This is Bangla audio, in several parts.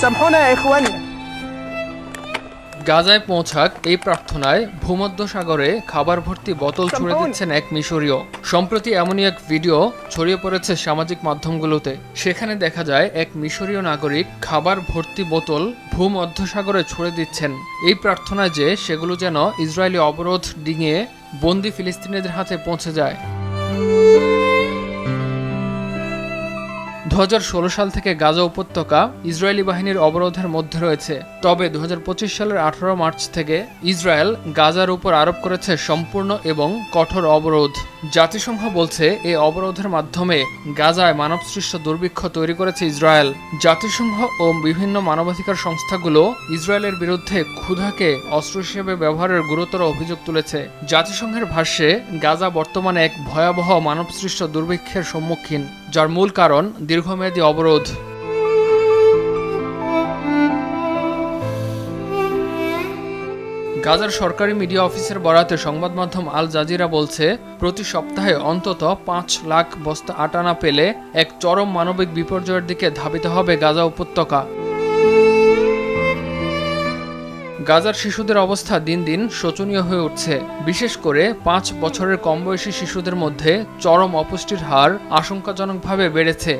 سامحونا يا إخواننا গাজায় পৌঁছাক এই প্রার্থনায় ভূমধ্যসাগরে খাবার ভর্তি বোতল ছুড়ে দিচ্ছেন এক মিশরীয়। সম্প্রতি এমনই এক ভিডিও ছড়িয়ে পড়েছে সামাজিক মাধ্যমগুলোতে। সেখানে দেখা যায় এক মিশরীয় নাগরিক খাবার ভর্তি বোতল ভূমধ্যসাগরে ছুড়ে দিচ্ছেন এই প্রার্থনায় যে সেগুলো যেন ইসরায়েলি অবরোধ ডিঙিয়ে বন্দী ফিলিস্তিনিদের হাতে পৌঁছে যায়। 2016 সাল থেকে গাজা উপত্যকা ইসরায়েলি বাহিনীর অবরোধের মধ্যে রয়েছে। তবে 2025 সালের 18 মার্চ থেকে ইসরায়েল গাজার উপর আরোপ করেছে সম্পূর্ণ এবং কঠোর অবরোধ। জাতিসংঘ বলছে এই অবরোধের মাধ্যমে গাজায় মানবসৃষ্ট দুর্ভিক্ষ তৈরি করেছে ইসরায়েল। জাতিসংঘ ও বিভিন্ন মানবাধিকার সংস্থাগুলো ইসরায়েলের বিরুদ্ধে ক্ষুধাকে অস্ত্র হিসেবে ব্যবহারের গুরুতর অভিযোগ তুলেছে। জাতিসংঘের ভাষ্যে গাজা বর্তমানে এক ভয়াবহ মানবসৃষ্ট দুর্ভিক্ষের সম্মুখীন, যার মূল কারণ দীর্ঘমেয়াদী অবরোধ। গাজার সরকারি মিডিয়া অফিসের বরাতে সংবাদ মাধ্যম আল জাজিরা বলছে, প্রতি সপ্তাহে অন্তত 5 লাখ বস্তা আটা না পেলে এক চরম মানবিক বিপর্যয়ের দিকে ধাবিত হবে গাজা উপত্যকা। গাজার শিশুদের অবস্থা দিন দিন শোচনীয় হয়ে উঠছে। বিশেষ করে 5 বছরের কম বয়সী শিশুদের মধ্যে চরম অপুষ্টির হার আশঙ্কাজনকভাবে বেড়েছে।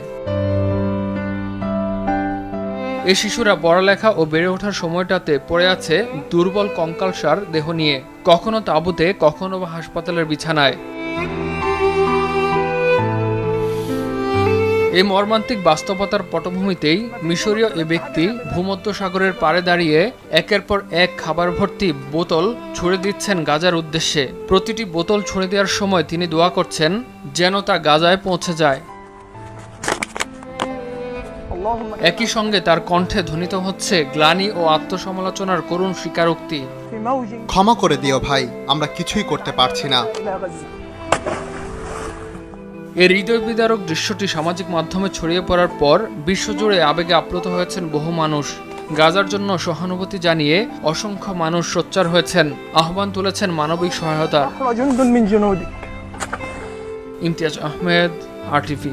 এই শিশুরা পড়ালেখা ও বেড়ে ওঠার সময়টাতে পড়ে আছে দুর্বল কঙ্কালসার দেহ নিয়ে, কখনো তাঁবুতে, কখনো বা হাসপাতালের বিছানায়। এই মর্মান্তিক বাস্তবতার পটভূমিতেই মিশরীয় এ ব্যক্তি ভূমধ্যসাগরের পাড়ে দাঁড়িয়ে একের পর এক খাবার ভর্তি বোতল ছুড়ে দিচ্ছেন গাজার উদ্দেশ্যে। প্রতিটি বোতল ছুড়ে দেওয়ার সময় তিনি দোয়া করছেন যেন তা গাজায় পৌঁছে যায়। একই সঙ্গে তার কণ্ঠে ধ্বনিত হচ্ছে গ্লানি ও আত্মসমালোচনার করুণ স্বীকারোক্তি। ক্ষমা করে দিও ভাই, আমরা কিছুই করতে পারছি না। এই হৃদয় বিদারক দৃশ্যটি সামাজিক মাধ্যমে ছড়িয়ে পড়ার পর বিশ্বজুড়ে আবেগে আপ্লুত হয়েছেন বহু মানুষ। গাজার জন্য সহানুভূতি জানিয়ে অসংখ্য মানুষ সোচ্চার হয়েছেন, আহ্বান তুলেছেন মানবিক সহায়তার। جند من جنودك ইমতিয়াজ আহমেদ, RTV।